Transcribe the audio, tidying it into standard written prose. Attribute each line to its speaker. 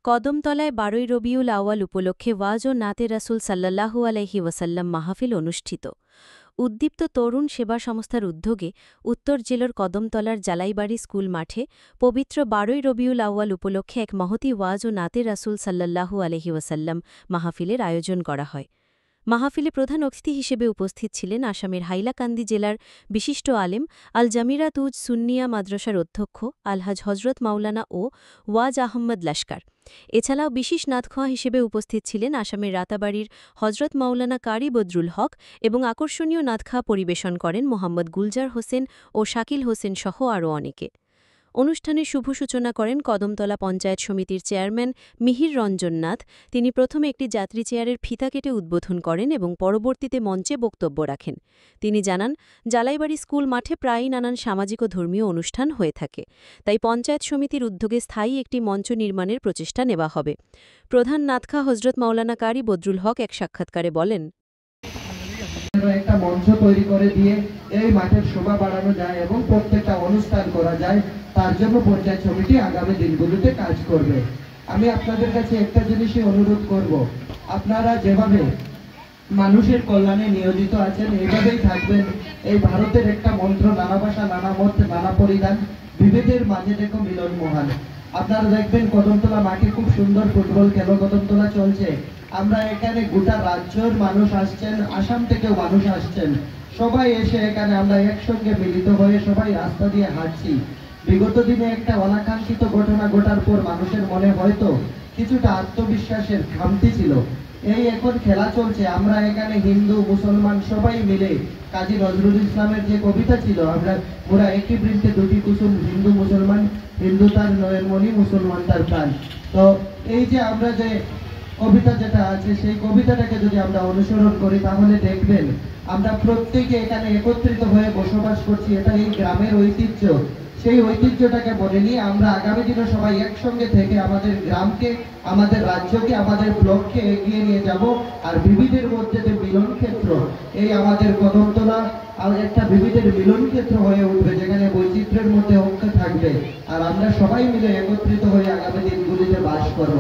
Speaker 1: কদমতলায় ১২ই রবিউল আউয়াল উপলক্ষে ওয়াজ ও নাতে রাসূল সাল্লাল্লাহু আলাইহি ওয়াসাল্লাম মাহফিল অনুষ্ঠিত। উদ্দীপ্ত তরুণ সেবা সংস্থার উদ্যোগে উত্তর জেলার কদমতলার জালাইবাড়ি স্কুল মাঠে পবিত্র ১২ই রবিউল আউয়াল উপলক্ষে এক মহতী ওয়াজ ও নাতে রাসূল সাল্লাল্লাহু আলাইহি ওয়াসাল্লাম মাহফিলের আয়োজন করা হয়। মাহফিলে প্রধান অতিথি হিসেবে উপস্থিত ছিলেন আসামের হাইলাকান্দি জেলার বিশিষ্ট আলেম আল জামিরাত উজ সুন্নিয়া মাদ্রাসার অধ্যক্ষ আলহাজ হজরত মাওলানা ও ওয়াজ আহম্মদ লস্কর। এছাড়াও বিশেষ নাতখোয়া হিসেবে উপস্থিত ছিলেন আসামের রাতাবাড়ির হজরত মাওলানা কারি বদরুল হক এবং আকর্ষণীয় নাতখা পরিবেশন করেন মোহাম্মদ গুলজার হোসেন ও শাকিল হোসেন সহ আরও অনেকে। অনুষ্ঠানের শুভ সূচনা করেন কদমতলা পঞ্চায়েত সমিতির চেয়ারম্যান মিহির রঞ্জন নাথ। তিনি প্রথমে একটি যাত্রী চেয়ারের ফিতা কেটে উদ্বোধন করেন এবং পরবর্তীতে মঞ্চে বক্তব্য রাখেন। তিনি জানান, জালাইবাড়ি স্কুল মাঠে প্রায়ই নানান সামাজিক ও ধর্মীয় অনুষ্ঠান হয়ে থাকে, তাই পঞ্চায়েত সমিতির উদ্যোগে স্থায়ী একটি মঞ্চ নির্মাণের প্রচেষ্টা নেওয়া হবে। প্রধান নাতখা হজরত মাওলানা কারি বদরুল হক এক সাক্ষাৎকারে বলেন,
Speaker 2: একটা মঞ্চ তৈরি করে দিয়ে এই মাঠের শোভা বাড়ানো যায় এবং প্রত্যেকটা অনুষ্ঠান করা যায়, তার জন্য পঞ্চায়েত সমিতি আগামী দিনগুলোতে কাজ করবে। আমি আপনাদের কাছে একটা জিনিসই অনুরোধ করব, আপনারা যেভাবে মানুষের কল্যাণে নিয়োজিত আছেন এইভাবেই থাকবেন। এই ভারতের একটা মন্ত্র, নানা ভাষা নানা মত নানা পরিধান, বিভেদের মাঝে দেখো মিলন মহান। আপনারা দেখবেন কদমতলা মাঠে খুব সুন্দর ফুটবল খেলা কদমতলা চলছে। আমরা এখানে গোটা রাজ্যের মানুষ আসছেন, আসাম থেকেও মানুষ আসছেন, সবাই এসে এখানে আমরা একসঙ্গে মিলিত হয়ে সবাই রাস্তা দিয়ে হাঁটছি। বিগত দিনে একটা অনাকাঙ্ক্ষিত ঘটনা ঘটার পর মানুষের মনে হয়তো কিছুটা আত্মবিশ্বাসের খামতি ছিল। এই এখন খেলা চলছে, আমরা এখানে হিন্দু মুসলমান সবাই মিলে কাজী নজরুল ইসলামের যে কবিতা ছিল, আমরা পুরা একই বৃন্তে দুটি কুসুম, হিন্দু মুসলমান, হিন্দু তার নয়ন মণি, মুসলমান তার প্রাণ। তো এই যে আমরা যে কবিতা যেটা আছে, সেই কবিতাটাকে যদি আমরা অনুসরণ করি তাহলে দেখবেন আমরা প্রত্যেকে এখানে একত্রিত হয়ে বসবাস করছি। এটা এই গ্রামের ঐতিহ্য। সেই ঐতিহ্যটাকে বলে নিয়ে আমরা আগামী দিনে সবাই একসঙ্গে থেকে আমাদের গ্রামকে, আমাদের রাজ্যকে, আমাদের ব্লককে এগিয়ে নিয়ে যাব। আর বিবিধের মধ্যে যে মিলন ক্ষেত্র, এই আমাদের কদমতলা আর একটা বিবিধের মিলন ক্ষেত্র হয়ে উঠবে, যেখানে বৈচিত্র্যের মধ্যে ঐক্য থাকবে। আর আমরা সবাই মিলে একত্রিত হয়ে আগামী দিনগুলিতে বাস করব।